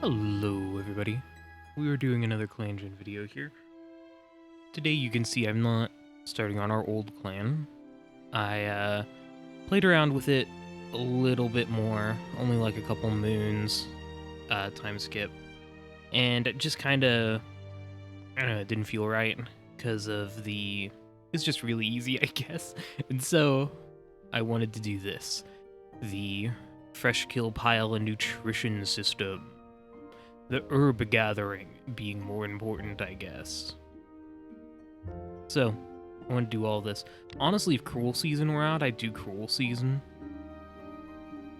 Hello everybody, we are doing another Clangen video here. Today you can see I'm not starting on our old clan. I played around with it a little bit more, only like a couple moons time skip, and it just kinda, I don't know, it didn't feel right because of it's just really easy I guess, and so I wanted to do this, the fresh kill pile and nutrition system. The herb gathering being more important, I guess. So, I want to do all this. Honestly, if Cruel Season were out, I'd do Cruel Season.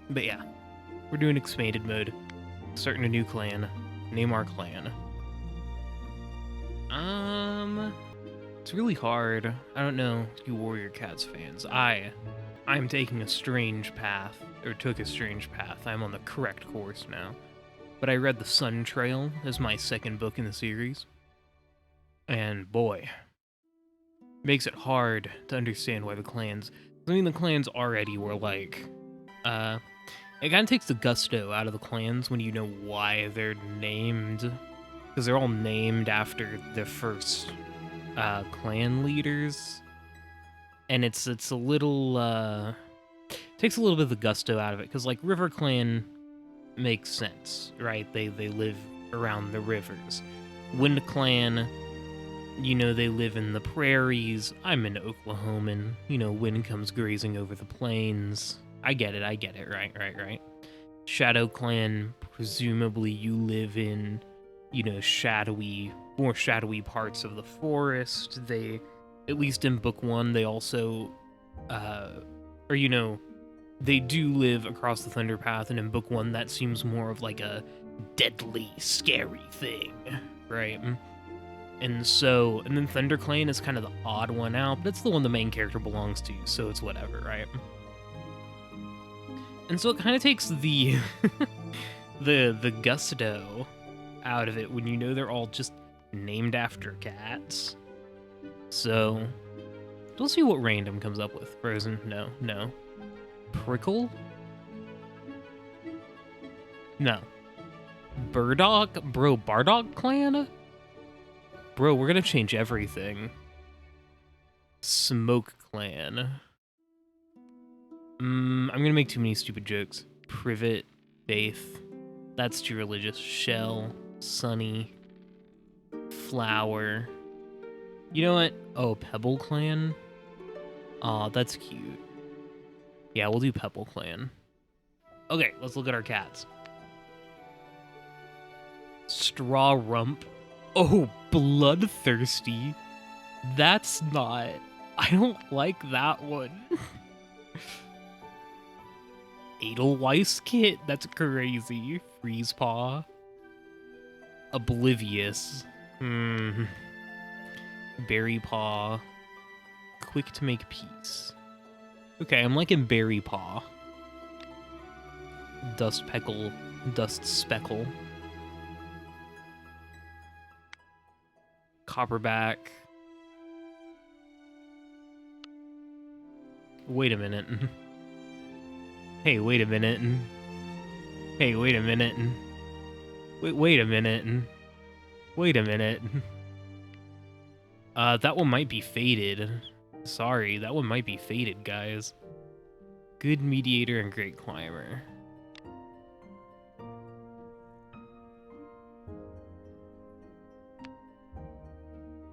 But yeah, we're doing expanded mode. Starting a new clan. Name our clan. It's really hard. I don't know, you Warrior Cats fans. I'm taking a strange path, or took a strange path. I'm on the correct course now. But I read The Sun Trail as my second book in the series. And boy, makes it hard to understand why the clans... I mean, the clans already were like... it kind of takes the gusto out of the clans when you know why they're named. Because they're all named after the first clan leaders. And it's a little... takes a little bit of the gusto out of it. Because, like, River Clan... makes sense, right? They live around the rivers. Wind Clan, you know, they live in the prairies. I'm an Oklahoman. You know, wind comes grazing over the plains. I get it, right. Shadow Clan, presumably you live in, you know, more shadowy parts of the forest. They, at least in book 1, they also, or, you know, they do live across the Thunder Path, and in book 1, that seems more of like a deadly, scary thing, right? And then Thunder Clan is kind of the odd one out, but it's the one the main character belongs to, so it's whatever, right? And so it kind of takes the the gusto out of it when you know they're all just named after cats. So, we'll see what random comes up with. Frozen, no. Prickle? No. Burdock? Bro, Bardock Clan? Bro, we're gonna change everything. Smoke Clan. I'm gonna make too many stupid jokes. Privet, Faith. That's too religious. Shell, Sunny, Flower. You know what? Oh, Pebbleclan? Aw, that's cute. Yeah, we'll do Pebbleclan. Okay, let's look at our cats. Straw Rump. Oh, Bloodthirsty. That's not... I don't like that one. Edelweiss Kit. That's crazy. Freezepaw. Oblivious. Berry Paw. Quick to make peace. Okay, I'm liking Berry Paw. Dust Speckle. Copperback. Wait a minute. Hey, wait a minute. Hey, wait a minute. Wait a minute. Wait a minute. That one might be faded. Sorry, that one might be faded, guys. Good Mediator and Great Climber.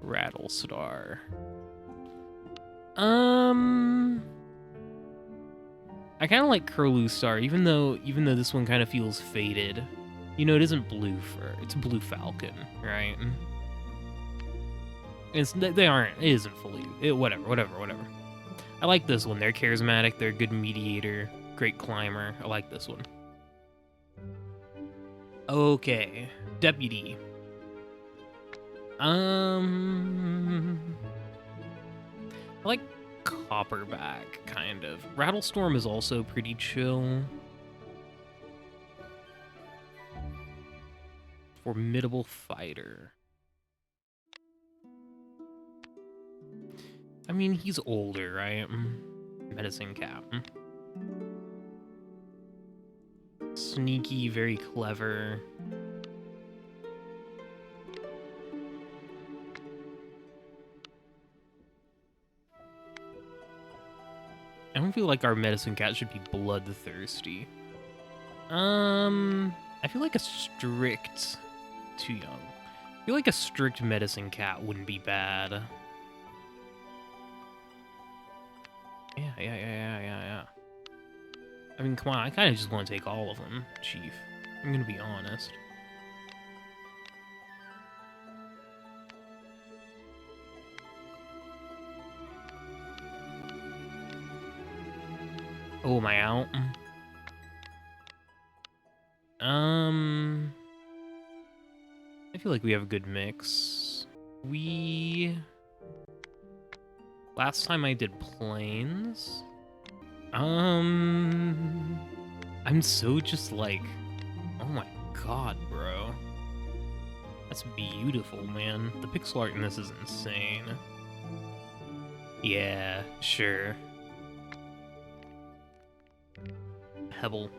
Rattlestar. I kind of like Curlew-Star, even though this one kind of feels faded. You know, it isn't Blue Fur, it's Blue Falcon, right? They aren't, it isn't fully, whatever. I like this one, they're charismatic, they're a good mediator, great climber, I like this one. Okay, Deputy. I like Copperback, kind of. Rattlestorm is also pretty chill. Formidable Fighter. I mean, he's older, right? Medicine Cap. Sneaky, very clever. I don't feel like our medicine cat should be bloodthirsty. I feel like a strict... Too young. I feel like a strict medicine cat wouldn't be bad. Yeah. I mean, come on, I kind of just want to take all of them, Chief. I'm gonna be honest. Oh, am I out? I feel like we have a good mix. Last time I did planes. I'm so just like, oh my god, bro. That's beautiful, man. The pixel art in this is insane. Yeah, sure. Pebble.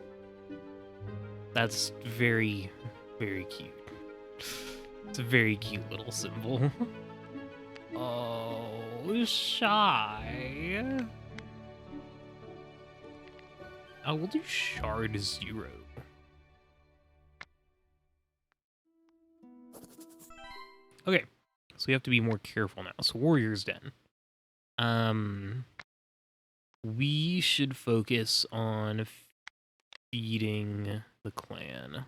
That's very, very cute. It's a very cute little symbol. Oh, shy. I will do shard 0. Okay, so we have to be more careful now. So Warrior's Den. We should focus on feeding the clan.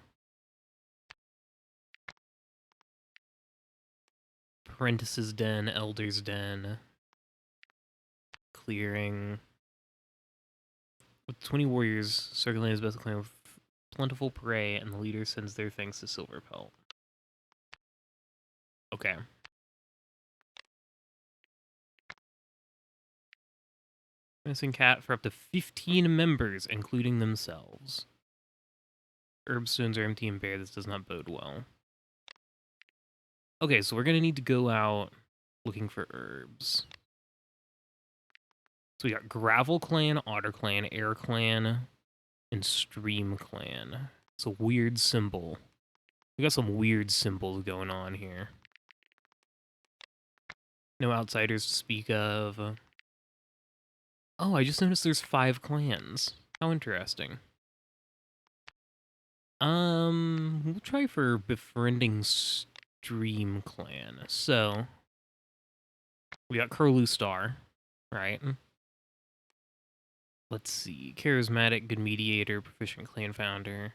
Apprentice's Den, Elder's Den. Clearing. With 20 warriors, circulating his best clan with plentiful prey, and the leader sends their thanks to Silverpelt. Okay. Missing cat for up to 15 members, including themselves. Herb stones are empty and bare. This does not bode well. Okay, so we're going to need to go out looking for herbs. So we got GravelClan, Otterclan, AirClan, and Streamclan. It's a weird symbol. We got some weird symbols going on here. No outsiders to speak of. Oh, I just noticed there's 5 clans. How interesting. We'll try for befriending Streamclan. So, we got Pebblestar, right? Let's see. Charismatic, good mediator, proficient clan founder.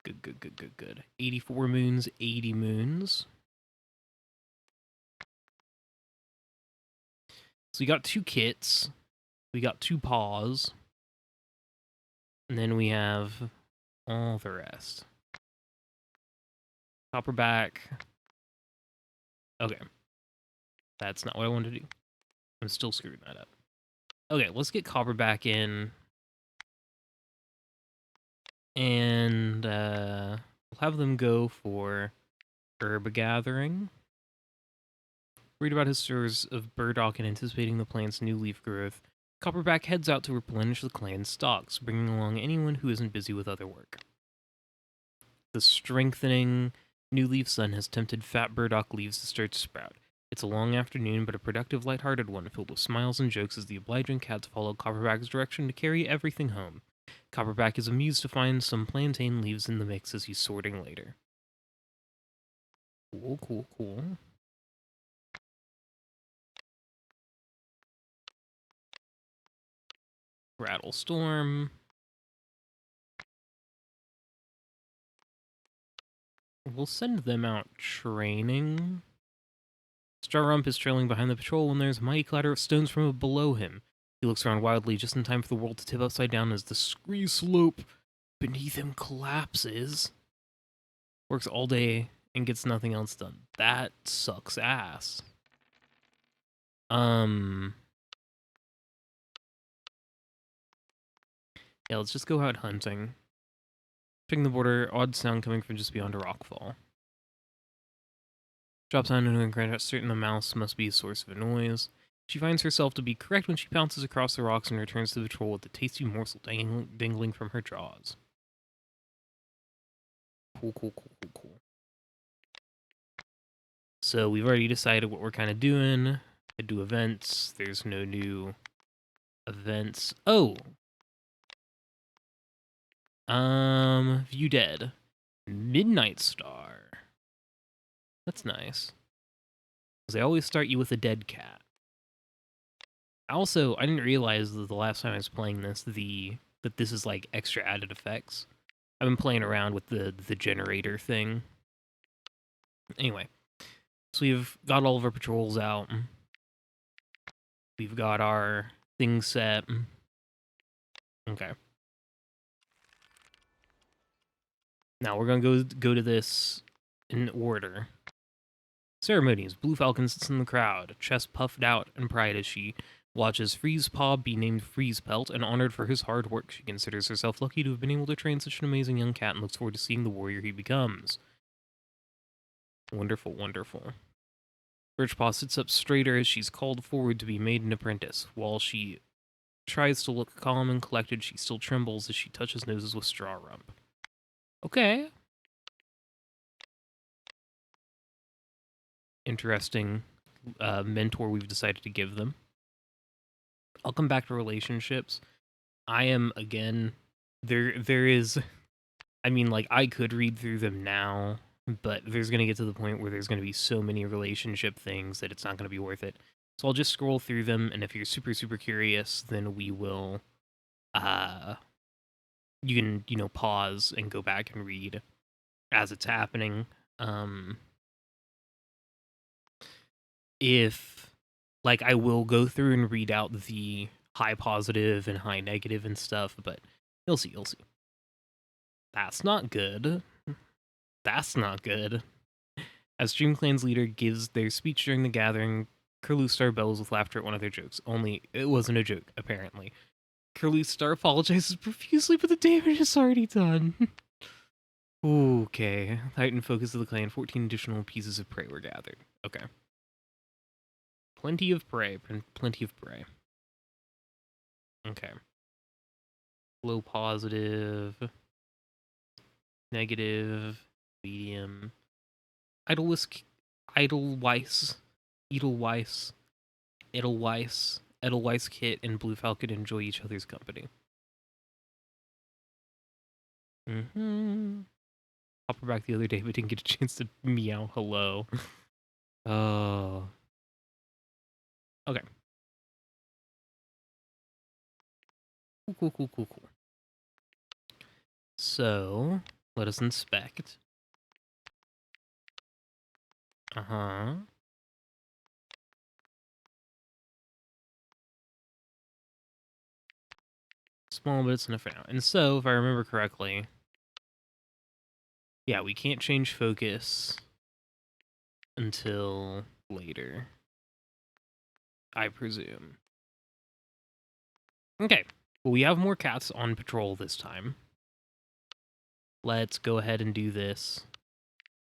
Good. 84 moons, 80 moons. So we got 2 kits. We got 2 paws. And then we have all the rest. Copperback. Okay. That's not what I wanted to do. I'm still screwing that up. Okay, let's get Copperback in. And we'll have them go for herb gathering. Worried about his stores of burdock and anticipating the plant's new leaf growth, Copperback heads out to replenish the clan's stocks, bringing along anyone who isn't busy with other work. The strengthening new leaf sun has tempted fat burdock leaves to start to sprout. It's a long afternoon, but a productive, lighthearted one, filled with smiles and jokes as the obliging cats follow Copperback's direction to carry everything home. Copperback is amused to find some plantain leaves in the mix as he's sorting later. Cool. Rattlestorm. We'll send them out training. Starrump is trailing behind the patrol when there's a mighty clatter of stones from below him. He looks around wildly just in time for the world to tip upside down as the scree slope beneath him collapses. Works all day and gets nothing else done. That sucks ass. Yeah, let's just go out hunting. Picking the border, odd sound coming from just beyond a rockfall. Drops down into a granite, certain the mouse must be a source of a noise. She finds herself to be correct when she pounces across the rocks and returns to the patrol with the tasty morsel dangling from her jaws. Cool. So we've already decided what we're kind of doing. I do events. There's no new Events. Oh! View dead. Midnight Star. That's nice. Because they always start you with a dead cat. Also, I didn't realize that the last time I was playing this, that this is like extra added effects. I've been playing around with the generator thing. Anyway, so we've got all of our patrols out. We've got our things set. Okay. Now we're gonna go to this in order. Ceremonies. Blue Falcon sits in the crowd, chest puffed out and pride as she watches FreezePaw be named FreezePelt and honored for his hard work. She considers herself lucky to have been able to train such an amazing young cat and looks forward to seeing the warrior he becomes. Wonderful, wonderful. Birchpaw sits up straighter as she's called forward to be made an apprentice. While she tries to look calm and collected, she still trembles as she touches noses with Straw Rump. Okay. Interesting mentor we've decided to give them. I'll come back to relationships. I am, again, there is, I mean, like, I could read through them now, but there's going to get to the point where there's going to be so many relationship things that it's not going to be worth it. So I'll just scroll through them, and if you're super, super curious, then we will, you can, you know, pause and go back and read as it's happening. If, like, I will go through and read out the high positive and high negative and stuff, but you'll see, you'll see. That's not good. That's not good. As Streamclan's leader gives their speech during the gathering, Curlustar bellows with laughter at one of their jokes. Only, it wasn't a joke, apparently. Curlustar apologizes profusely, but the damage is already done. Okay. Heightened focus of the clan. 14 additional pieces of prey were gathered. Okay. Plenty of prey. Plenty of prey. Okay. Low positive. Negative. Medium. Edelweiss, Kit, and Blue Falcon enjoy each other's company. Hopperback the other day, but didn't get a chance to meow hello. Oh. Okay. Cool. So, let us inspect. Small, but it's enough for now. And so, if I remember correctly, yeah, we can't change focus until later, I presume. Okay, well, we have more cats on patrol this time. Let's go ahead and do this.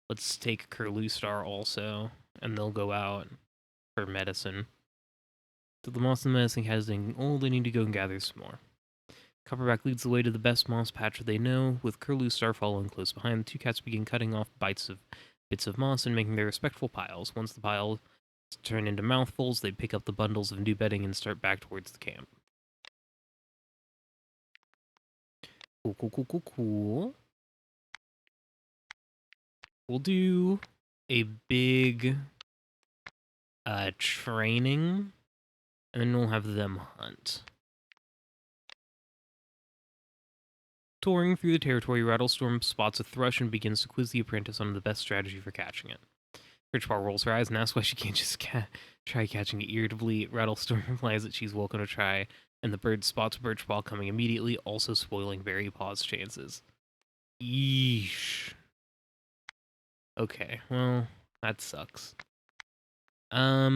Let's take Curlustar also, and they'll go out for medicine. So the moss and medicine cat is getting old, they need to go and gather some more. Copperback leads the way to the best moss patch they know, with Curlustar following close behind. The two cats begin cutting off bits of moss and making their respectful piles. Once the piles turn into mouthfuls, they pick up the bundles of new bedding and start back towards the camp. Cool. We'll do a big training, and then we'll have them hunt. Touring through the territory, Rattlestorm spots a thrush and begins to quiz the apprentice on the best strategy for catching it. Birchpaw rolls her eyes and asks why she can't just try catching it irritably. Rattlestorm replies that she's welcome to try, and the bird spots Birchpaw coming immediately, also spoiling Berrypaw's chances. Yeesh. Okay, well, that sucks. Yeah,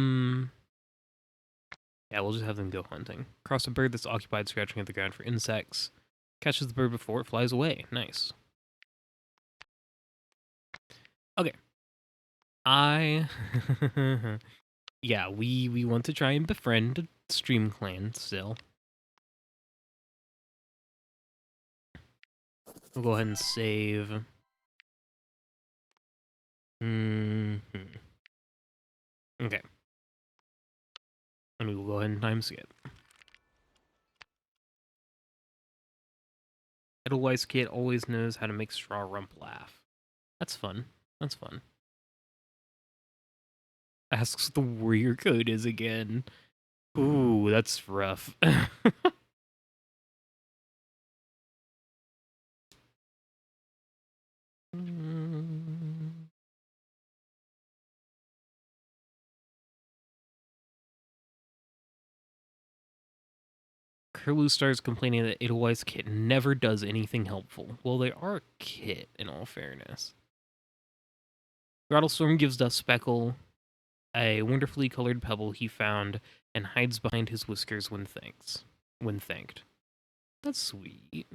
we'll just have them go hunting. Cross a bird that's occupied scratching at the ground for insects. Catches the bird before it flies away. Nice. Okay. Yeah, we want to try and befriend Streamclan still. We'll go ahead and save. Okay. And we will go ahead and time skip. Edelweiss Kid always knows how to make Straw Rump laugh. That's fun. That's fun. Asks what the warrior code is again. Ooh, that's rough. Curlustar's complaining that Edelweiss Kit never does anything helpful. Well, they are a kit, in all fairness. Rattlestorm gives Dust Speckle a wonderfully colored pebble he found and hides behind his whiskers when thanked. That's sweet.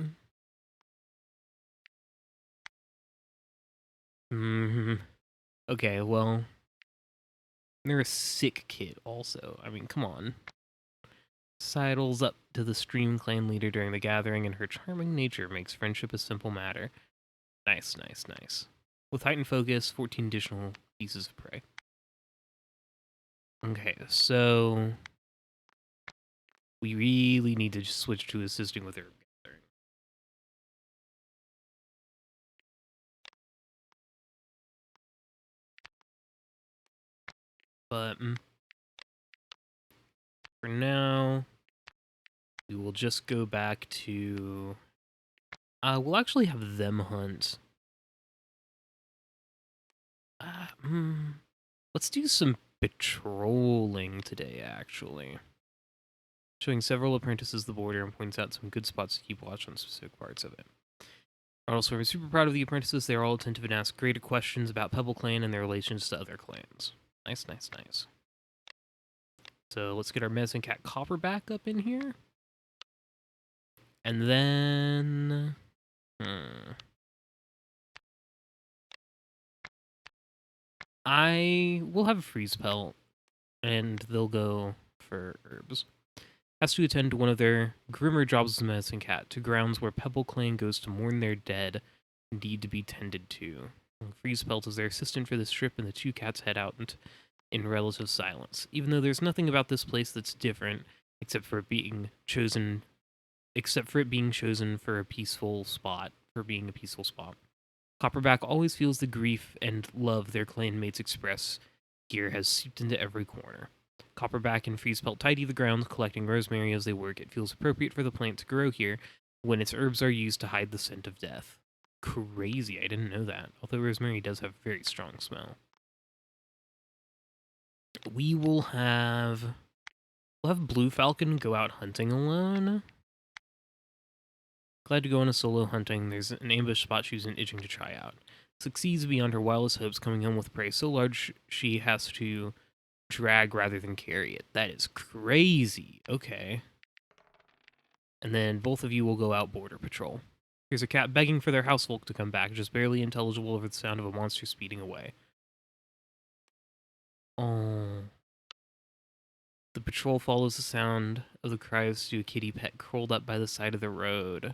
Okay, well, they're a sick kid also. I mean, come on. Sidles up to the Stream Clan leader during the gathering, and her charming nature makes friendship a simple matter. Nice, nice, nice. With heightened focus, 14 additional pieces of prey. Okay, so we really need to switch to assisting with herb gathering. But for now, we will just go back to... we'll actually have them hunt. Let's do some patrolling today, actually. Showing several apprentices the border and points out some good spots to keep watch on specific parts of it. Also, we're super proud of the apprentices. They are all attentive and ask great questions about Pebbleclan and their relations to other clans. Nice, nice, nice. So let's get our medicine cat Copper back up in here. And then... I will have a FREEZEPELT, and they'll go for herbs. Has to attend to one of their grimmer jobs as a medicine cat, to grounds where Pebbleclan goes to mourn their dead, need to be tended to. FREEZEPELT is their assistant for this trip, and the two cats head out in relative silence. Even though there's nothing about this place that's different, except for it being chosen for a peaceful spot, Copperback always feels the grief and love their clanmates express here has seeped into every corner. Copperback and FREEZEPELT tidy the grounds, collecting rosemary as they work. It feels appropriate for the plant to grow here when its herbs are used to hide the scent of death. Crazy, I didn't know that. Although rosemary does have a very strong smell. We'll have Blue Falcon go out hunting alone. Glad to go on a solo hunting. There's an ambush spot she's been itching to try out. Succeeds beyond her wildest hopes, coming home with prey so large she has to drag rather than carry it. That is crazy. Okay. And then both of you will go out border patrol. Here's a cat begging for their housefolk to come back, just barely intelligible over the sound of a monster speeding away. Oh. The patrol follows the sound of the cries to a kitty pet curled up by the side of the road,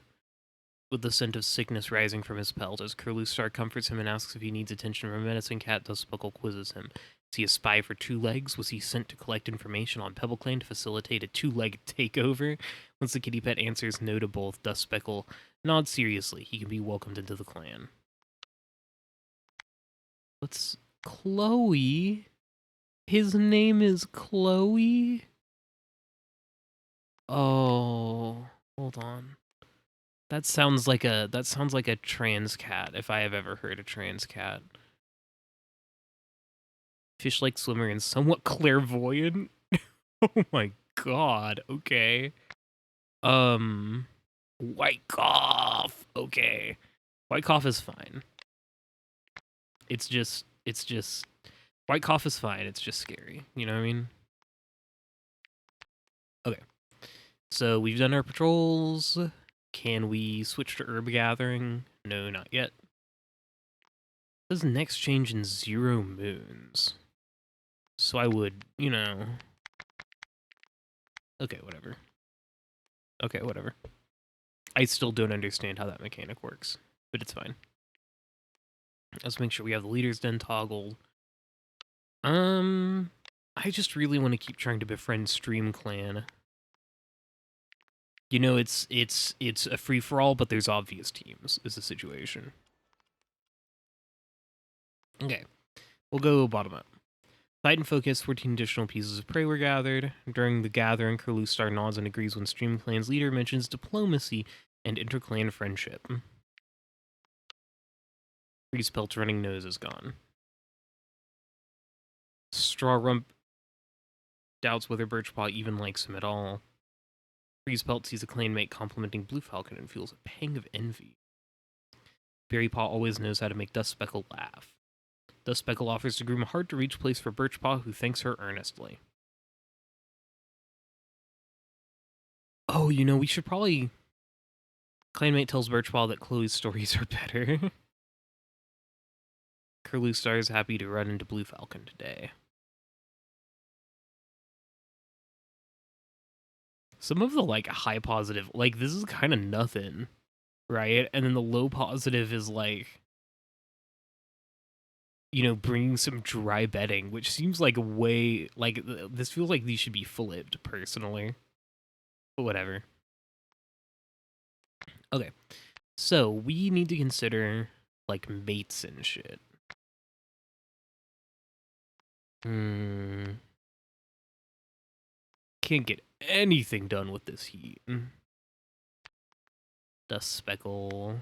with the scent of sickness rising from his pelt. As Curlustar comforts him and asks if he needs attention from a medicine cat, Dustbuckle quizzes him. Is he a spy for Two Legs? Was he sent to collect information on Pebbleclan to facilitate a two-legged takeover? Once the kitty pet answers no to both, Dustbuckle nods seriously. He can be welcomed into the clan. Let's... Chloe? His name is Chloe? Oh, hold on. That sounds like a trans cat, if I have ever heard a trans cat. Fish-like swimmer and somewhat clairvoyant. Oh my god, okay. White cough. Okay. White cough is fine. It's just White cough is fine, it's just scary. You know what I mean? Okay. So we've done our patrols. Can we switch to herb gathering? No, not yet. Does next change in 0 moons? So I would, you know... Okay, whatever. Okay, whatever. I still don't understand how that mechanic works, but it's fine. Let's make sure we have the leaders den toggled. I just really want to keep trying to befriend Stream Clan. You know, it's a free for all, but there's obvious teams. Is the situation. Okay, we'll go bottom up. Fight and focus, 14 additional pieces of prey were gathered. During the gathering, Curlustar nods and agrees when Streamclan's leader mentions diplomacy and interclan friendship. FREEZEPELT's running nose is gone. Strawrump doubts whether Birchpaw even likes him at all. FREEZEPELT sees a clanmate complimenting Blue Falcon and feels a pang of envy. Berrypaw always knows how to make Dustspeckle laugh. Dustspeckle offers to groom a hard-to-reach place for Birchpaw, who thanks her earnestly. Oh, you know, we should probably... Clanmate tells Birchpaw that Chloe's stories are better. Curlustar is happy to run into Blue Falcon today. Some of the, like, high positive... Like, this is kind of nothing, right? And then the low positive is, like... You know, bringing some dry bedding, which seems like way... Like, this feels like these should be flipped, personally. But whatever. Okay. So, we need to consider, like, mates and shit. Can't get anything done with this heat. Dustspeckle.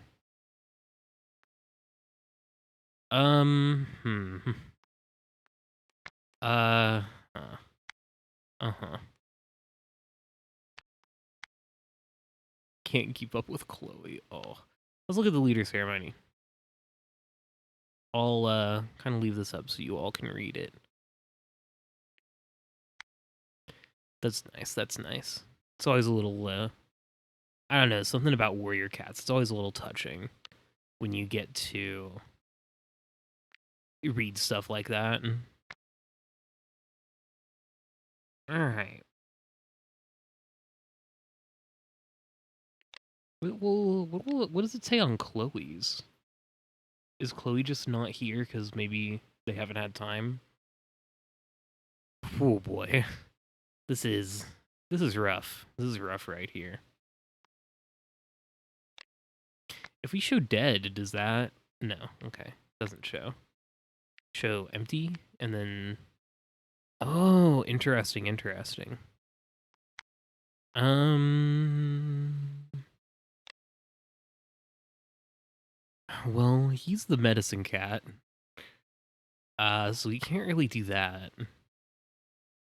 Can't keep up with Chloe. Oh. Let's look at the leader ceremony. I'll kind of leave this up so you all can read it. That's nice, that's nice. It's always a little, I don't know, something about warrior cats. It's always a little touching when you get to read stuff like that. Alright. Well, what does it say on Chloe's? Is Chloe just not here because maybe they haven't had time? Oh boy. This is rough. This is rough right here. If we show dead, does that... No, okay. Doesn't show. Show empty, and then... Oh, interesting, interesting. Well, he's the medicine cat. So we can't really do that.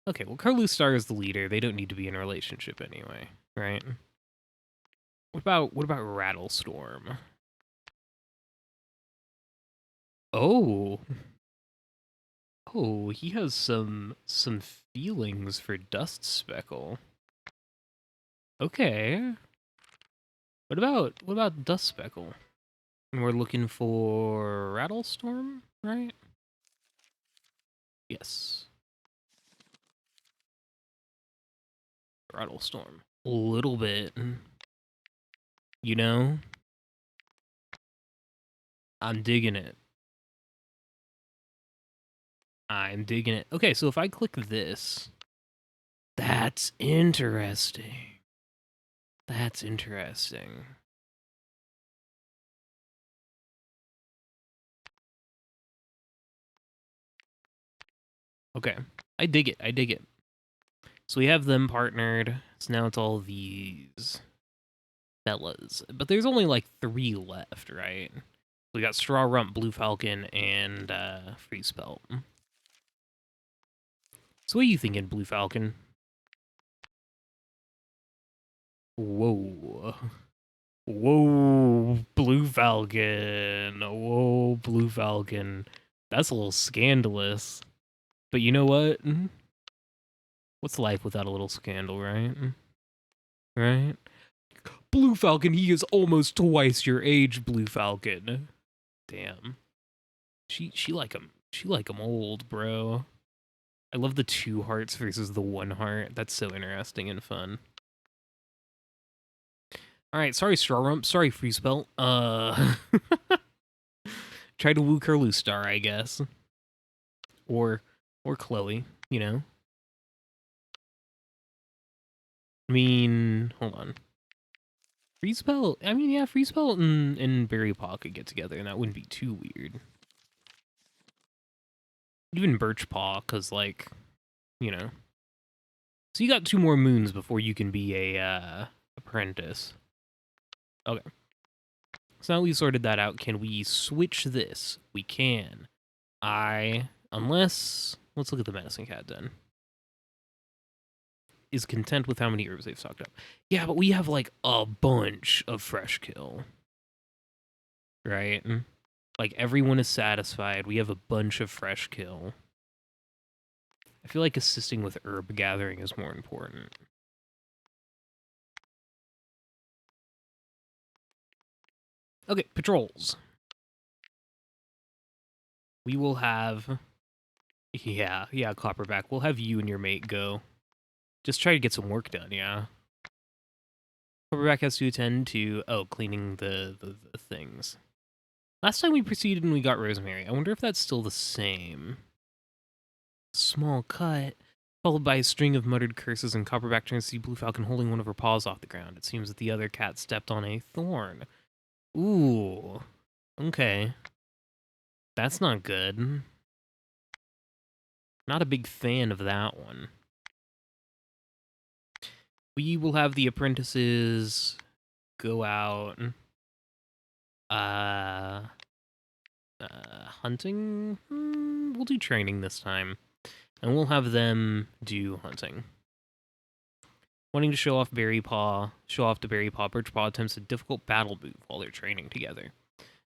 Okay, well, Curlustar is the leader. They don't need to be in a relationship anyway, right? What about Rattlestorm? Oh. Oh, he has some feelings for Dustspeckle. Okay. What about Dustspeckle? And we're looking for Rattlestorm, right? Yes. Rattlestorm. A little bit. You know? I'm digging it. I'm digging it. Okay, so if I click this... That's interesting. That's interesting. Okay. I dig it. I dig it. So we have them partnered. So now it's all these fellas. But there's only like 3 left, right? We got Strawrump, Blue Falcon, and FREEZEPELT. So what are you thinking, Blue Falcon? Whoa. Whoa, Blue Falcon. Whoa, Blue Falcon. That's a little scandalous. But you know what? What's life without a little scandal, right? Right? Blue Falcon, he is almost twice your age, Blue Falcon. Damn. She like him. She like him old, bro. I love the 2 hearts versus the 1 heart. That's so interesting and fun. Alright, sorry Strawrump. Sorry FREEZEPELT. Try to woo Curlustar, I guess. Or Chloe, you know? I mean, hold on. FREEZEPELT, I mean, yeah, FREEZEPELT and Berry Paw could get together, and that wouldn't be too weird. Even Birch Paw, because, like, you know. So you got 2 more moons before you can be a apprentice. Okay. So now we sorted that out. Can we switch this? We can. Unless, let's look at the medicine cat then. Is content with how many herbs they've stocked up. Yeah, but we have like a bunch of fresh kill. Right? Like everyone is satisfied. We have a bunch of fresh kill. I feel like assisting with herb gathering is more important. Okay, patrols. We will have... Yeah, Copperback. We'll have you and your mate go. Just try to get some work done, yeah. Copperback has to attend to, cleaning the things. Last time we proceeded and we got Rosemary. I wonder if that's still the same. Small cut, followed by a string of muttered curses, and Copperback turns to see Blue Falcon holding one of her paws off the ground. It seems that the other cat stepped on a thorn. Ooh. Okay. That's not good. Not a big fan of that one. We will have the apprentices go out hunting. We'll do training this time, and we'll have them do hunting. Wanting to show off to Berry Paw, Birch Paw attempts a difficult battle move while they're training together.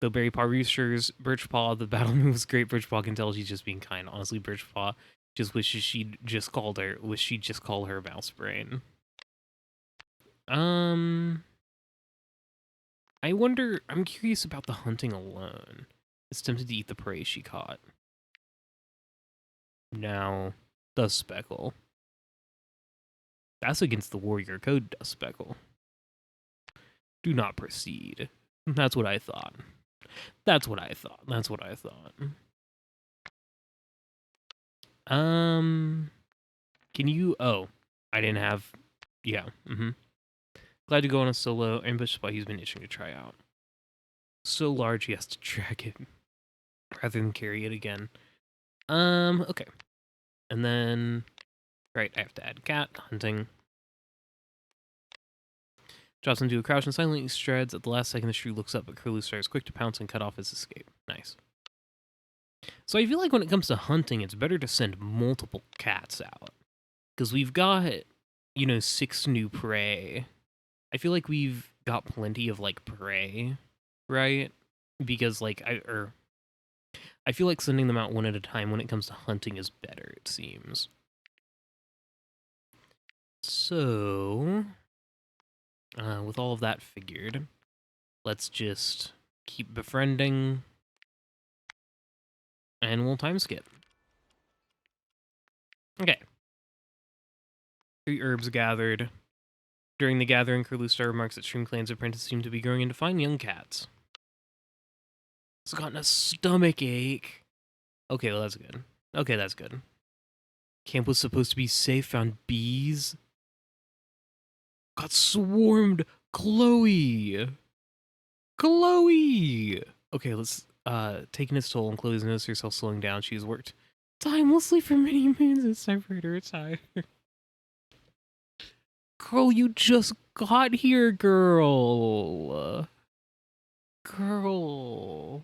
Though Berry Paw reassures Birch Paw the battle move was great, Birch Paw can tell she's just being kind. Honestly, Birch Paw just wishes she'd just call her Mouse Brain. I wonder, I'm curious about the hunting alone. It's tempted to eat the prey she caught. Now, Dust Speckle. That's against the warrior code, Dust Speckle. Do not proceed. That's what I thought. Can you, I didn't have, yeah, Glad to go on a solo ambush spot he's been itching to try out. So large he has to drag it rather than carry it again. Okay. And then, right, I have to add cat, hunting. Drops into a crouch and silently shreds. At the last second, the shrew looks up, but Curlustar is quick to pounce and cut off his escape. Nice. So I feel like when it comes to hunting, it's better to send multiple cats out. Because we've got, 6 new prey. I feel like we've got plenty of, like, prey, right? Because, like, I feel like sending them out one at a time when it comes to hunting is better, it seems. So, with all of that figured, let's just keep befriending, and we'll time skip. Okay. 3 herbs gathered. During the gathering, Curlustar remarks that Streamclan's apprentices seem to be growing into fine young cats. It's gotten a stomach ache. Okay, well, that's good. Okay, that's good. Camp was supposed to be safe, found bees. Got swarmed. Chloe! Okay, let's, taking its toll, and Chloe's noticed herself slowing down. She's worked timelessly for many moons. It's time for her to retire. Girl, you just got here, girl. Girl,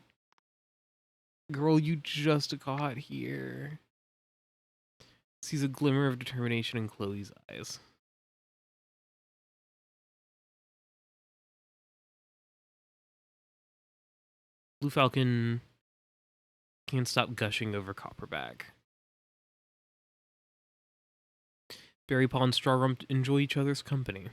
you just got here. Sees a glimmer of determination in Chloe's eyes. Blue Falcon can't stop gushing over Copperback. Berry Paw and Straw Rump enjoy each other's company.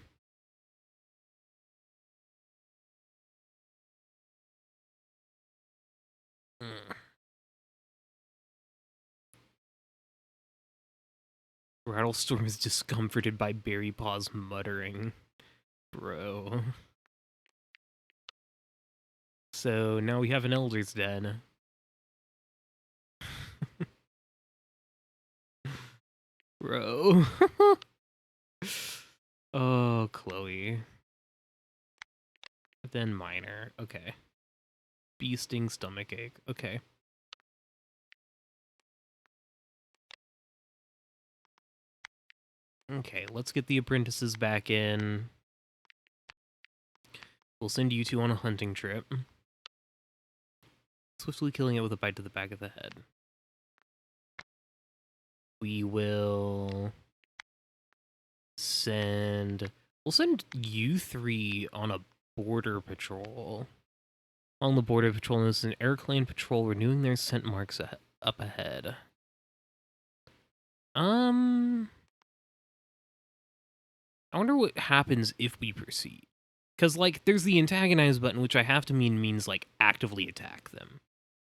Rattlestorm is discomforted by Berry Paw's muttering. Bro. So now we have an Elder's Den. Bro. Oh, Chloe. then minor. Okay. Bee sting, stomachache. Okay. Okay, let's get the apprentices back in. We'll send you two on a hunting trip. Swiftly killing it with a bite to the back of the head. We will send... We'll send you three on a border patrol. On the border patrol, there's an air clan patrol renewing their scent marks up ahead. I wonder what happens if we proceed. Because, like, there's the antagonize button, which I have to means, like, actively attack them.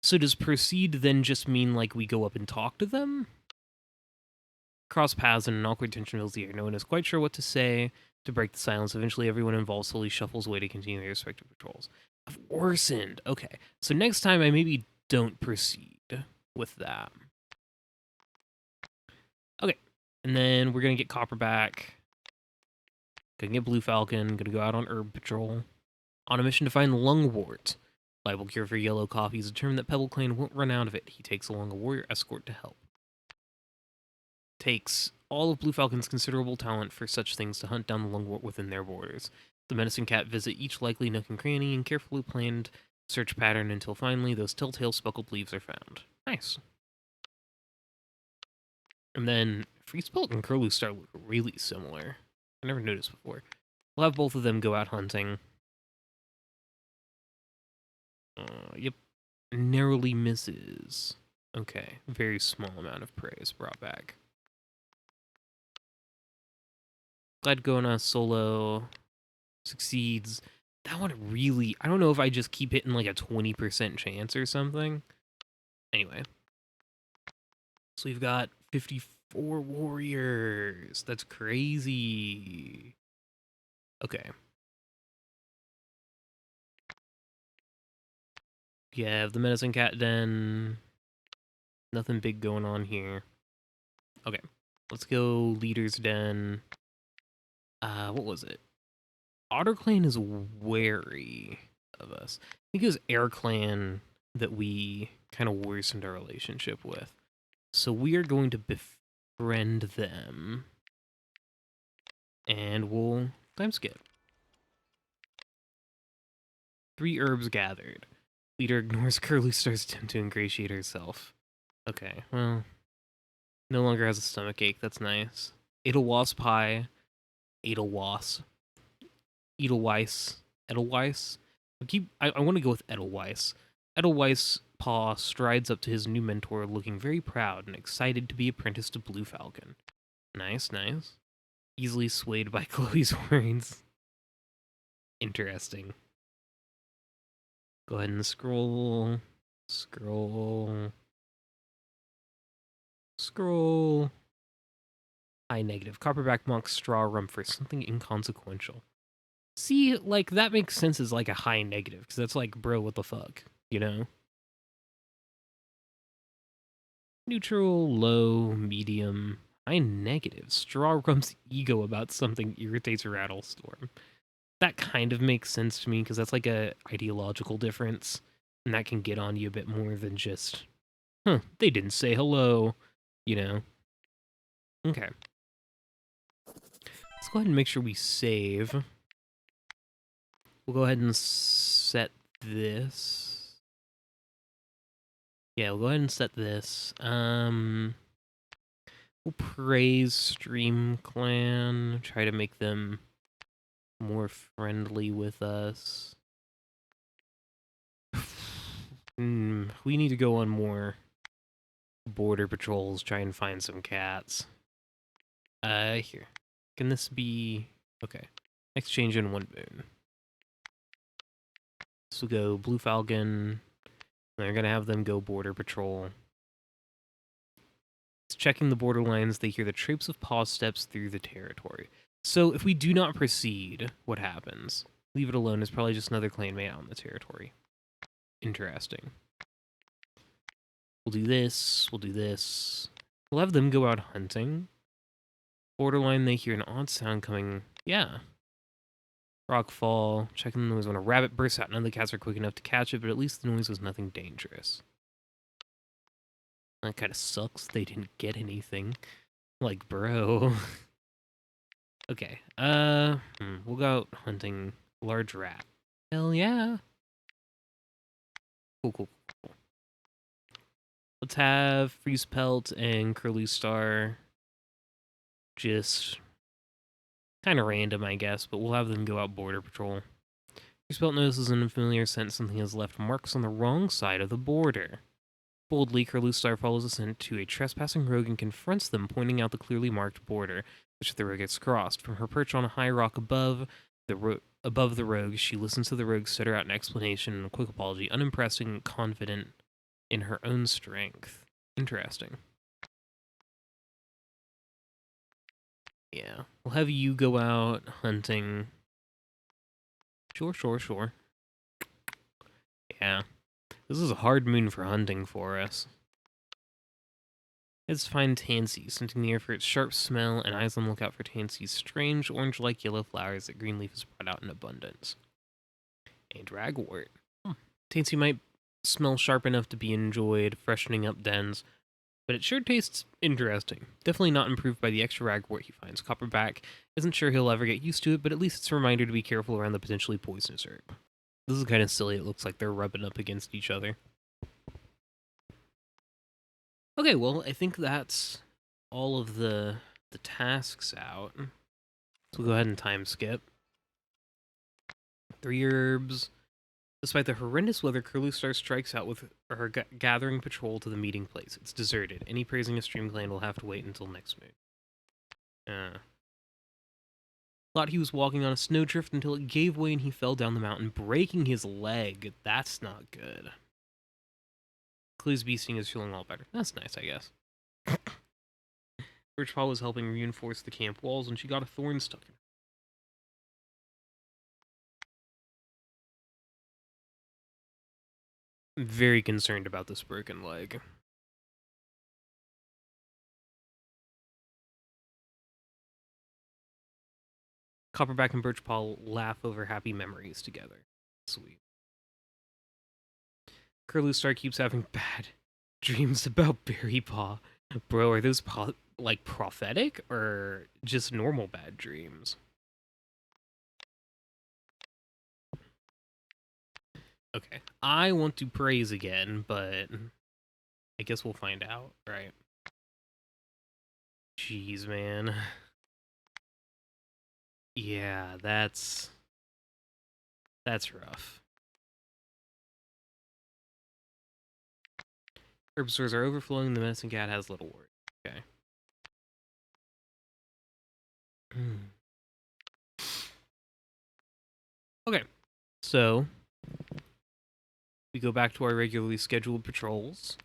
So does proceed then just mean, like, we go up and talk to them? Cross paths and an awkward tension fills the air. No one is quite sure what to say to break the silence. Eventually, everyone involved slowly shuffles away to continue their respective patrols. I've worsened. Okay, so next time I maybe don't proceed with that. Okay, and then we're going to get Copper back. Gonna get Blue Falcon. Gonna go out on herb patrol. On a mission to find lungwort. Liable cure for yellow coffee is determined that Pebbleclan won't run out of it. He takes along a warrior escort to help. Takes all of Blue Falcon's considerable talent for such things to hunt down the lungwort within their borders. The medicine cat visit each likely nook and cranny and carefully planned search pattern until finally those telltale speckled leaves are found. Nice. And then FREEZEPELT and Pebblestar look really similar. I never noticed before. We'll have both of them go out hunting. Yep. Narrowly misses. Okay. Very small amount of prey is brought back. Glad going on solo. Succeeds. That one really... I don't know if I just keep hitting like a 20% chance or something. Anyway. So we've got 54 warriors. That's crazy. Okay. Yeah, the medicine cat den. Nothing big going on here. Okay. Let's go leader's den. What was it? Otterclan is wary of us. I think it was Air Clan that we kind of worsened our relationship with. So we are going to befriend them. And we'll time skip. 3 herbs gathered. Leader ignores Curly-Star's attempt to ingratiate herself. Okay, well... No longer has a stomachache, that's nice. Edelweiss pie. Edelweiss. Edelweiss. Edelweiss? I want to go with Edelweiss. Edelweiss paw strides up to his new mentor looking very proud and excited to be apprenticed to Blue Falcon. Nice, nice. Easily swayed by Chloe's words. Interesting. Go ahead and scroll. Scroll. Scroll. High negative. Copperback monk straw rump for something inconsequential. See, like, that makes sense as, like, a high negative, because that's like, bro, what the fuck, you know? Neutral, low, medium, high negative. Straw rump's ego about something irritates Rattlestorm. That kind of makes sense to me, because that's, like, a ideological difference, and that can get on you a bit more than just, they didn't say hello, you know? Okay. Let's go ahead and make sure we save. We'll go ahead and set this. Yeah, we'll go ahead and set this. We'll praise StreamClan, try to make them more friendly with us. We need to go on more border patrols, try and find some cats. Here. Can this be... Okay. Exchange in 1 boon. So we'll go Blue Falcon. They're going to have them go border patrol. It's checking the border lines. They hear the traipse of paw steps through the territory. So if we do not proceed, what happens? Leave it alone. It's probably just another clanmate out in the territory. Interesting. We'll do this. We'll do this. We'll have them go out hunting. Borderline, they hear an odd sound coming. Yeah. Rock fall. Checking the noise when a rabbit bursts out. None of the cats are quick enough to catch it, but at least the noise was nothing dangerous. That kind of sucks. They didn't get anything. Like, bro. Okay. We'll go out hunting large rat. Hell yeah. Cool. Let's have FREEZEPELT and Curly-Star just kind of random, I guess, but we'll have them go out border patrol. FREEZEPELT notices an unfamiliar scent. Something has left marks on the wrong side of the border. Boldly, Curly-Star follows the scent to a trespassing rogue and confronts them, pointing out the clearly marked border, which the rogue gets crossed. From her perch on a high rock above the rogue, she listens to the rogue stutter out an explanation and a quick apology, unimpressed and confident in her own strength. Interesting. Yeah. We'll have you go out hunting. Sure. Yeah. This is a hard moon for hunting for us. Let's find Tansy, scenting the air for its sharp smell, and eyes on the lookout for Tansy's strange orange-like yellow flowers that Greenleaf has brought out in abundance. And ragwort. Tansy might smell sharp enough to be enjoyed, freshening up dens, but it sure tastes interesting. Definitely not improved by the extra ragwort he finds. Copperback isn't sure he'll ever get used to it, but at least it's a reminder to be careful around the potentially poisonous herb. This is kind of silly. It looks like they're rubbing up against each other. Okay, well, I think that's all of the tasks out. So we'll go ahead and time skip. 3 herbs. Despite the horrendous weather, Curly-Star strikes out with her gathering patrol to the meeting place. It's deserted. Any praising of Streamclan will have to wait until next moon. Thought he was walking on a snowdrift until it gave way and he fell down the mountain, breaking his leg. That's not good. Clue's bee sting is feeling all better. That's nice, I guess. Birchpaw was helping reinforce the camp walls and she got a thorn stuck in her. I'm very concerned about this broken leg. Copperback and Birchpaw laugh over happy memories together. Sweet. Curly-Star keeps having bad dreams about Berrypaw. Bro, are those like prophetic or just normal bad dreams? Okay, I want to praise again, but I guess we'll find out, right? Jeez, man. Yeah, that's rough. Herb stores are overflowing, the medicine cat has little worry. Okay. Okay, so we go back to our regularly scheduled patrols.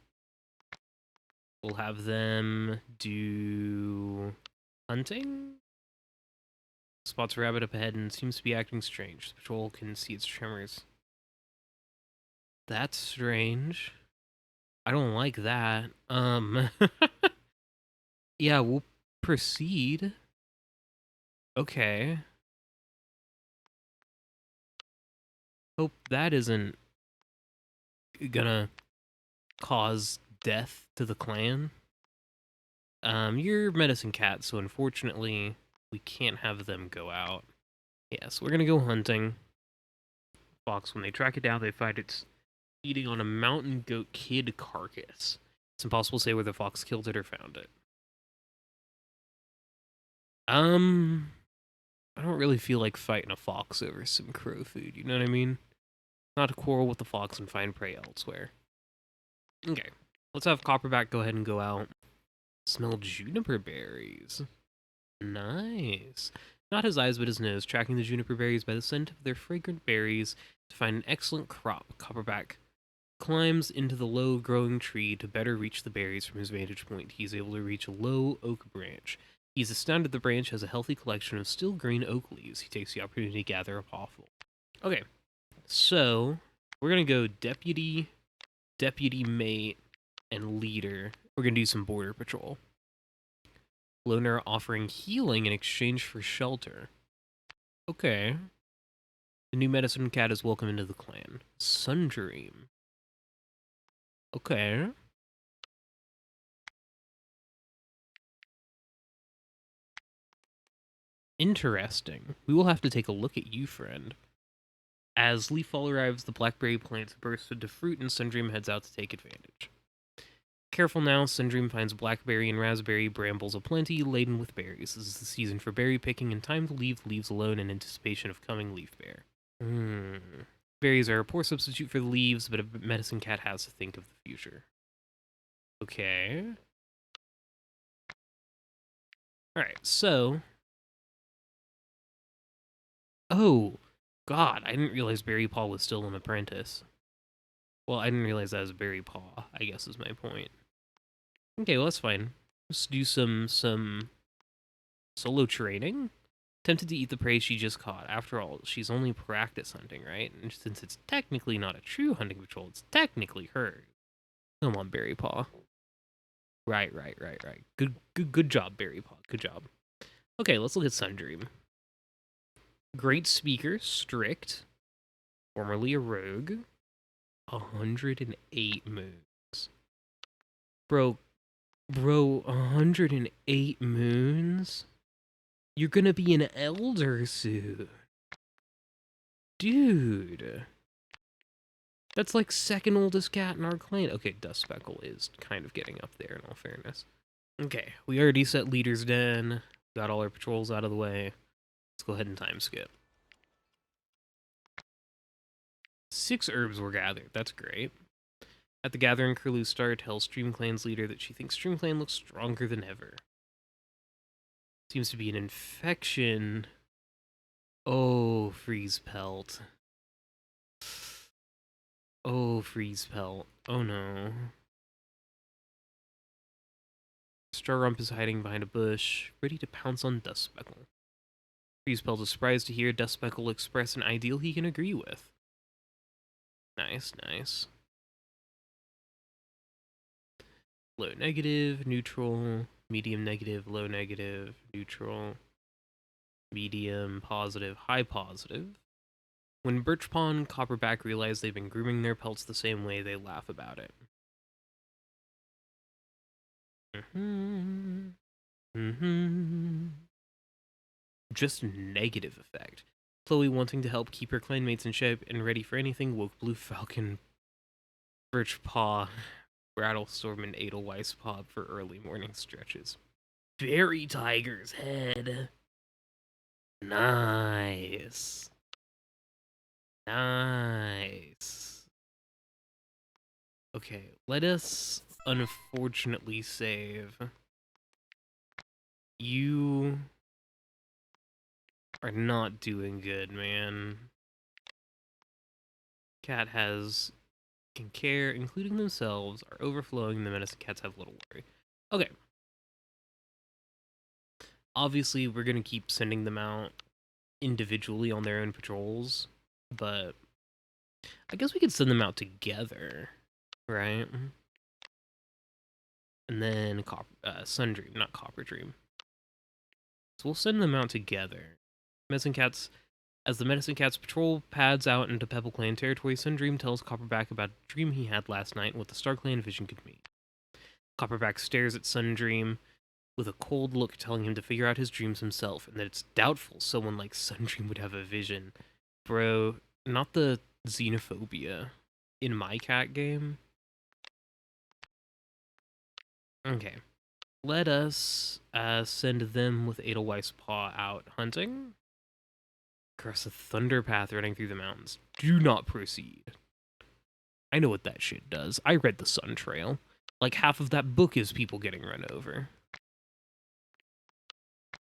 We'll have them do hunting. Spots a rabbit up ahead and seems to be acting strange. The patrol can see its tremors. That's strange. I don't like that. Yeah, we'll proceed. Okay. Hope that isn't gonna cause death to the clan. You're medicine cat, so unfortunately we can't have them go out. Yeah, so we're gonna go hunting. Fox, when they track it down, they find it's feeding on a mountain goat kid carcass. It's impossible to say whether the fox killed it or found it. I don't really feel like fighting a fox over some crow food, you know what I mean? Not to quarrel with the fox and find prey elsewhere. Okay, let's have Copperback go ahead and go out. Smell juniper berries. Nice. Not his eyes, but his nose, tracking the juniper berries by the scent of their fragrant berries to find an excellent crop. Copperback climbs into the low-growing tree to better reach the berries from his vantage point. He's able to reach a low oak branch. He's astounded the branch has a healthy collection of still green oak leaves. He takes the opportunity to gather a pawful. Okay, so we're going to go deputy, mate, and leader. We're going to do some border patrol. Loner offering healing in exchange for shelter. Okay. The new medicine cat is welcome into the clan. Sundream. Okay. Interesting. We will have to take a look at you, friend. As Leafall arrives, the blackberry plants burst into fruit and Sundream heads out to take advantage. Careful now, Sundream finds blackberry and raspberry brambles aplenty, laden with berries. This is the season for berry picking and time to leave leaves alone in anticipation of coming leaf bear. Berries are a poor substitute for the leaves, but a medicine cat has to think of the future. Okay. Alright, so... Oh, God, I didn't realize Berry Paw was still an apprentice. Well, I didn't realize that was Berry Paw, I guess is my point. Okay, well, that's fine. Let's do some solo training. Tempted to eat the prey she just caught. After all, she's only practice hunting, right? And since it's technically not a true hunting patrol, it's technically hers. Come on, Berry Paw. Right. Good job, Berry Paw. Good job. Okay, let's look at Sundream. Great speaker, strict. Formerly a rogue. 108 moons. Bro, 108 moons? You're gonna be an elder soon. Dude. That's like second oldest cat in our clan. Okay, Dust Speckle is kind of getting up there in all fairness. Okay, we already set Leader's Den. Got all our patrols out of the way. Let's go ahead and time skip. 6 herbs were gathered. That's great. At the gathering, Curlew Star tells StreamClan's leader that she thinks StreamClan looks stronger than ever. Seems to be an infection. Oh, FREEZEPELT. Oh, FREEZEPELT. Oh no. Starrump is hiding behind a bush, ready to pounce on Dust Speckle. FREEZEPELT is surprised to hear Dust Speckle express an ideal he can agree with. Nice. Low negative, neutral, medium negative, low negative, neutral, medium, positive, high positive. When Birchpaw and Copperback realize they've been grooming their pelts the same way, they laugh about it. Just negative effect. Chloe, wanting to help keep her clanmates in shape and ready for anything, woke Blue Falcon, Birchpaw, Rattlestorm, and Edelweiss Paw for early morning stretches. Fairy Tiger's head. Nice. Okay, let us unfortunately save. You are not doing good, man. Cat can care, including themselves, are overflowing. The medicine cats have little worry. Okay. Obviously, we're gonna keep sending them out individually on their own patrols, but I guess we could send them out together, right? And then Sundream, not Copper Dream. So we'll send them out together. Medicine Cats, as the Medicine Cats patrol pads out into Pebbleclan territory, Sundream tells Copperback about a dream he had last night and what the StarClan vision could mean. Copperback stares at Sundream with a cold look, telling him to figure out his dreams himself, and that it's doubtful someone like Sundream would have a vision. Bro, not the xenophobia in my cat game. Okay. Let us send them with Edelweiss Paw out hunting. Across a thunder path running through the mountains. Do not proceed. I know what that shit does. I read the Sun Trail. Like, half of that book is people getting run over.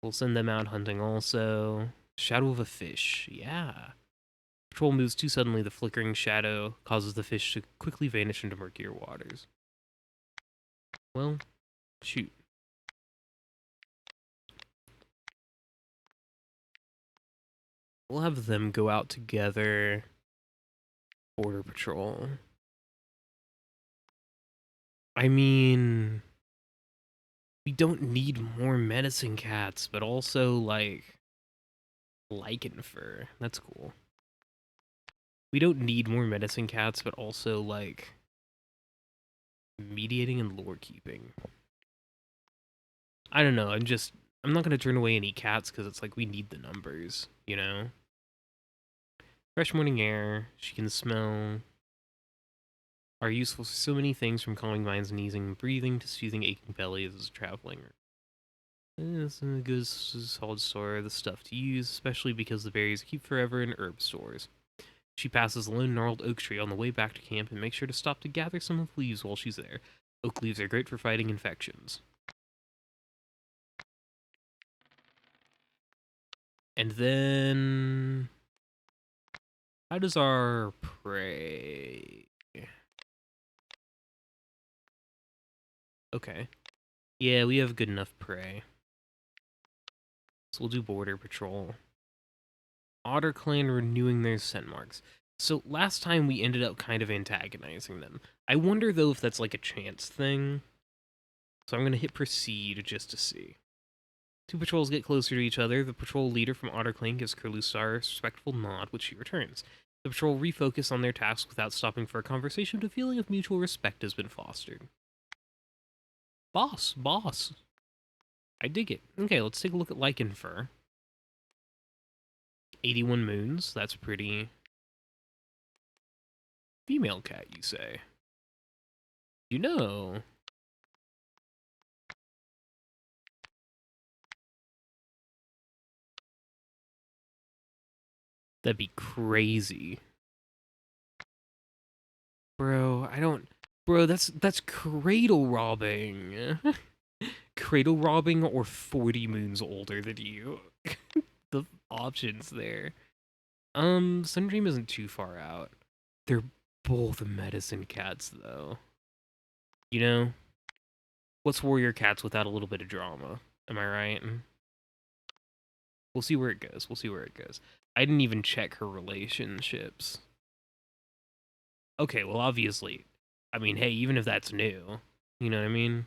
We'll send them out hunting also. Shadow of a fish. Yeah. Patrol moves too suddenly. The flickering shadow causes the fish to quickly vanish into murkier waters. Well, shoot. We'll have them go out together. Border patrol. I mean, we don't need more medicine cats, but also, like, lichen fur. That's cool. We don't need more medicine cats, but also, like, mediating and lore keeping. I don't know, I'm not gonna turn away any cats, because it's like, we need the numbers, you know? Fresh morning air, she can smell, are useful for so many things, from calming minds and easing breathing to soothing aching bellies as traveling. It's a good solid store of the stuff to use, especially because the berries keep forever in herb stores. She passes a lone gnarled oak tree on the way back to camp and makes sure to stop to gather some of the leaves while she's there. Oak leaves are great for fighting infections. And then... how does our prey... okay. Yeah, we have good enough prey. So we'll do border patrol. Otterclan renewing their scent marks. So last time we ended up kind of antagonizing them. I wonder though if that's like a chance thing. So I'm gonna hit proceed just to see. Two patrols get closer to each other. The patrol leader from Otterclan gives Curlustar a respectful nod, which she returns. The patrol refocus on their task without stopping for a conversation, but a feeling of mutual respect has been fostered. Boss. I dig it. Okay, let's take a look at Lycanfur. 81 moons, that's pretty... female cat, you say? You know... that'd be crazy. Bro, I don't... bro, that's cradle robbing. Cradle robbing or 40 moons older than you. The options there. Sundream isn't too far out. They're both medicine cats, though. You know? What's warrior cats without a little bit of drama? Am I right? We'll see where it goes. I didn't even check her relationships. Okay, well, obviously. I mean, hey, even if that's new, you know what I mean?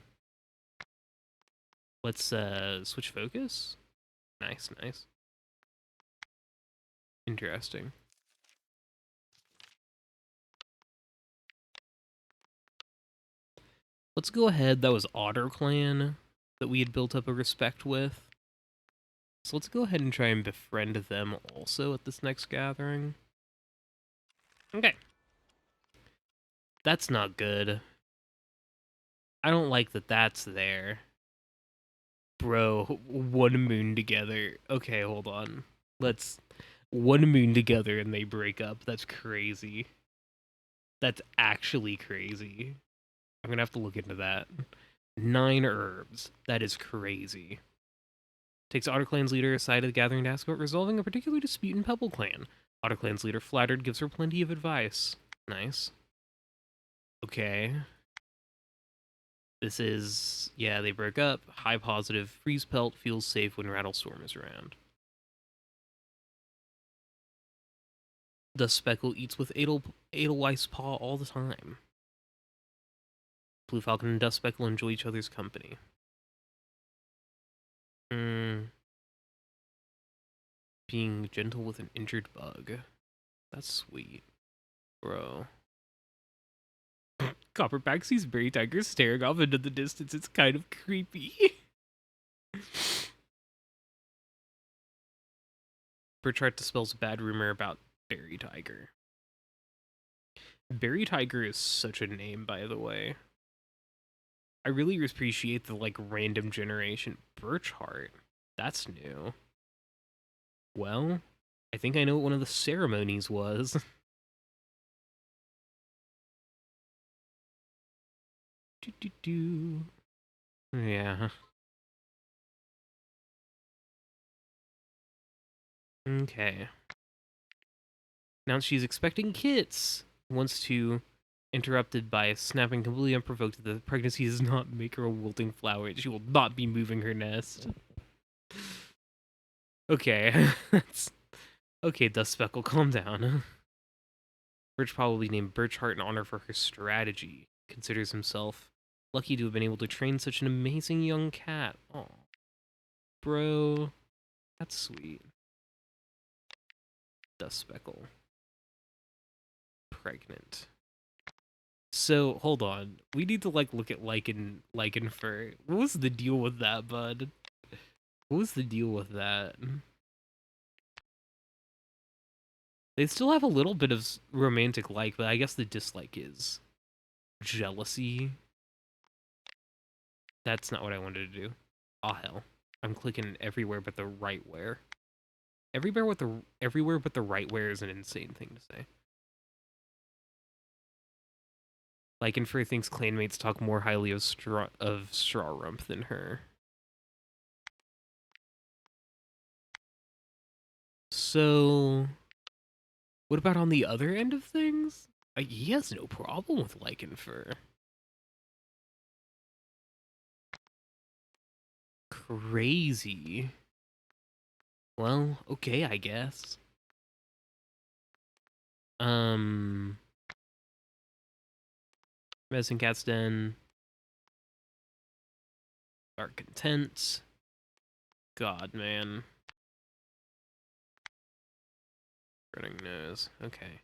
Let's, switch focus. Nice. Interesting. Let's go ahead. That was Otterclan that we had built up a respect with. So let's go ahead and try and befriend them also at this next gathering. Okay. That's not good. I don't like that that's there. Bro, one moon together. Okay, hold on. Let's... one moon together and they break up. That's crazy. That's actually crazy. I'm gonna have to look into that. 9 herbs. That is crazy. Takes Otterclan's leader aside at the gathering to ask about resolving a particular dispute in Pebbleclan. Otterclan's leader, flattered, gives her plenty of advice. Nice. Okay. This is... yeah, they broke up. High positive. FREEZEPELT feels safe when Rattlestorm is around. Dustspeckle eats with Edelweiss Paw all the time. Blue Falcon and Dustspeckle enjoy each other's company. Being gentle with an injured bug. That's sweet. Bro. Copperback sees Berry Tiger staring off into the distance. It's kind of creepy. Burchart dispels a bad rumor about Berry Tiger. Berry Tiger is such a name, by the way. I really appreciate the, like, random generation. Burchart. That's new. Well, I think I know what one of the ceremonies was. Yeah. Okay. Now she's expecting kits. Wants to... interrupted by snapping completely unprovoked that the pregnancy does not make her a wilting flower. She will not be moving her nest. Okay. Okay, Dustspeckle, calm down. Birch probably named Burchart in honor for her strategy. Considers himself lucky to have been able to train such an amazing young cat. Oh, bro. That's sweet. Dustspeckle. pregnant. So, hold on. We need to, like, look at lichen fur. What was the deal with that, bud? What was the deal with that? They still have a little bit of romantic like, but I guess the dislike is jealousy. That's not what I wanted to do. Oh, hell. I'm clicking everywhere but the rightwhere. Everywhere but the rightwhere is an insane thing to say. Lycanfur thinks clanmates talk more highly of Strawrump than her. So, what about on the other end of things? He has no problem with Lycanfur. Crazy. Well, okay, I guess. Medicine Cat's Den. Dark Content. God, man. Running nose. Okay.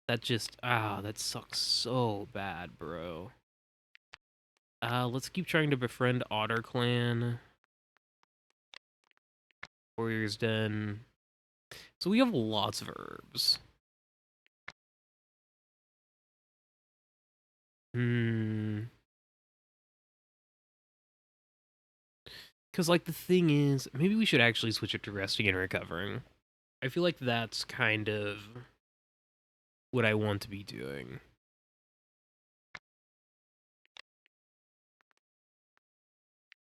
That just, that sucks so bad, bro. Let's keep trying to befriend Otterclan. Warrior's Den. So we have lots of herbs. Because, like, the thing is, maybe we should actually switch it to resting and recovering. I feel like that's kind of what I want to be doing.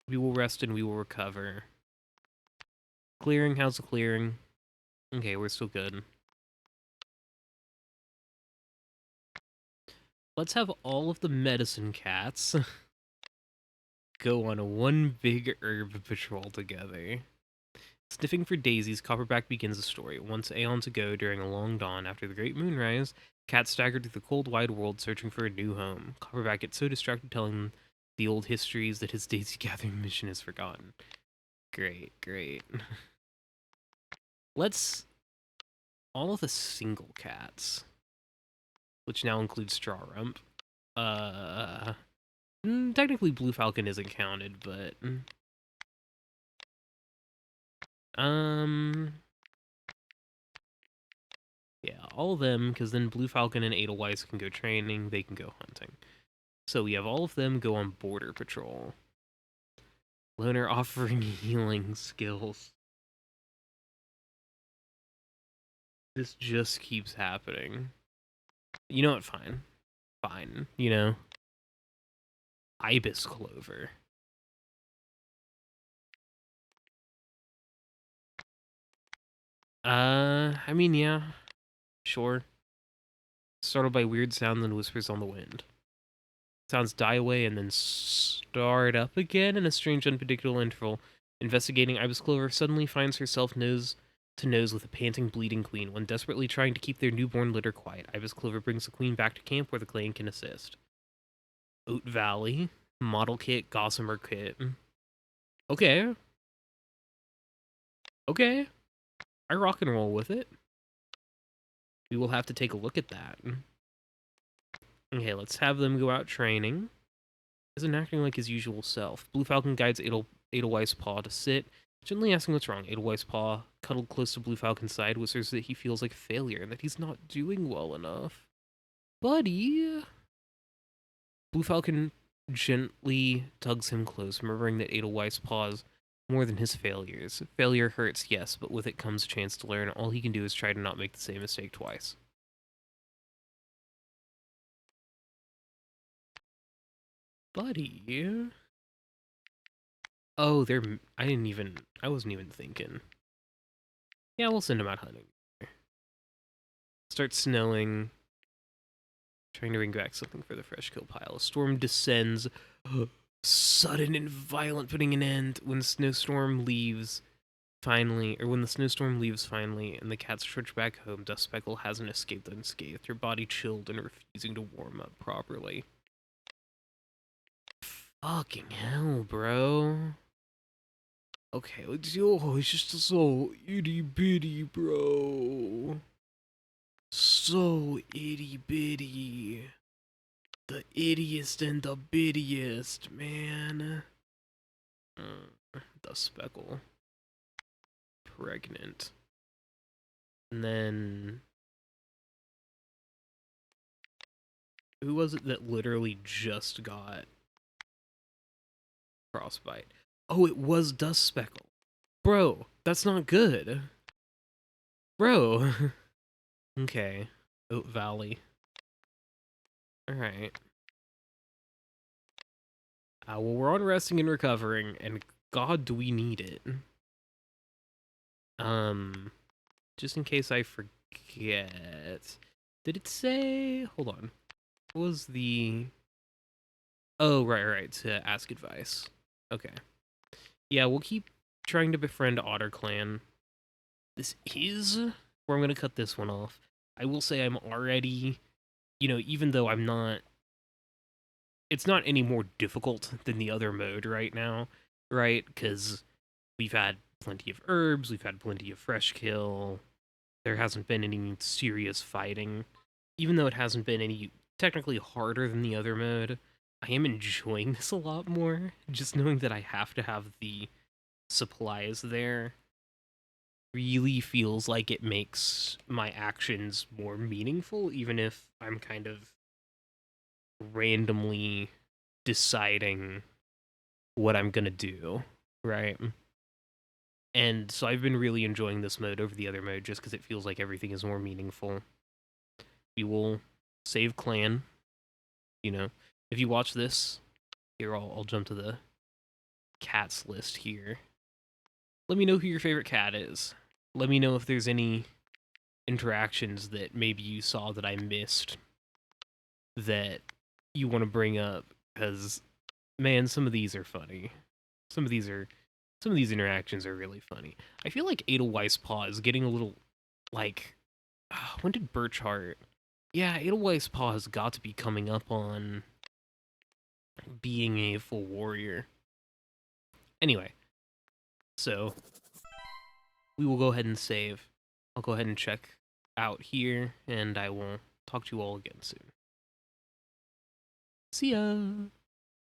We will rest and we will recover. Clearing, how's the clearing? Okay, we're still good. Let's have all of the medicine cats go on a one big herb patrol together. Sniffing for daisies, Copperback begins the story. Once aeons ago, during a long dawn after the great moonrise, cats staggered through the cold, wide world searching for a new home. Copperback gets so distracted telling the old histories that his daisy gathering mission is forgotten. Great, great. Let's... all of the single cats, which now includes Strawrump. Technically Blue Falcon isn't counted, but... yeah, all of them, because then Blue Falcon and Edelweiss can go training, they can go hunting. So we have all of them go on border patrol. Loner offering healing skills. This just keeps happening. You know what, fine. Fine, you know. Ibis Clover. I mean, yeah. Sure. Startled by weird sounds and whispers on the wind. Sounds die away and then start up again in a strange, unpredictable interval. Investigating, Ibis Clover suddenly finds herself nose to nose with a panting, bleeding queen. When desperately trying to keep their newborn litter quiet, Ibis Clover brings the queen back to camp where the clan can assist. Oat Valley. Model kit, Gossamer kit. Okay. Okay. I rock and roll with it. We will have to take a look at that. Okay, let's have them go out training. Isn't acting like his usual self. Blue Falcon guides Edelweiss Paw to sit, gently asking what's wrong. Edelweiss Paw, cuddled close to Blue Falcon's side, whispers that he feels like a failure and that he's not doing well enough. Buddy! Blue Falcon gently tugs him close, remembering that Edelweiss Paw's more than his failures. Failure hurts, yes, but with it comes a chance to learn. All he can do is try to not make the same mistake twice. Buddy. Oh, I wasn't even thinking. Yeah, we'll send him out hunting. Starts snowing. Trying to bring back something for the fresh kill pile. A storm descends. Sudden and violent, putting an end when the snowstorm leaves finally, and the cats trudge back home. Dust Speckle hasn't escaped unscathed, her body chilled and refusing to warm up properly. Fucking hell, bro. Okay, let's go. It's just so itty bitty, bro. so itty bitty. The ittiest and the bittiest, man. The speckle. Pregnant. And then... who was it that literally just got frostbite? Oh, it was dust speckle. Bro, that's not good. Bro. Okay. Oat Valley. Alright. Well, we're on resting and recovering, and God, do we need it. Just in case I forget. Did it say... hold on. What was the... oh, right, to ask advice. Okay. Yeah, we'll keep trying to befriend Otterclan. This is where I'm going to cut this one off. I will say I'm already, even though I'm not... it's not any more difficult than the other mode right now, right? Because we've had plenty of herbs, we've had plenty of fresh kill, there hasn't been any serious fighting. Even though it hasn't been any technically harder than the other mode, I am enjoying this a lot more. Just knowing that I have to have the supplies there really feels like it makes my actions more meaningful, even if I'm kind of randomly deciding what I'm gonna do, right? And so I've been really enjoying this mode over the other mode just because it feels like everything is more meaningful. We will save clan, If you watch this, here, I'll jump to the cats list here. Let me know who your favorite cat is. Let me know if there's any interactions that maybe you saw that I missed that you want to bring up, because, man, some of these are funny. Some of these interactions are really funny. I feel like Edelweiss Paw is getting a little, like, when did Birchheart... yeah, Edelweiss Paw has got to be coming up on being a full warrior. Anyway, so we will go ahead and save. I'll go ahead and check out here, and I will talk to you all again soon. See ya!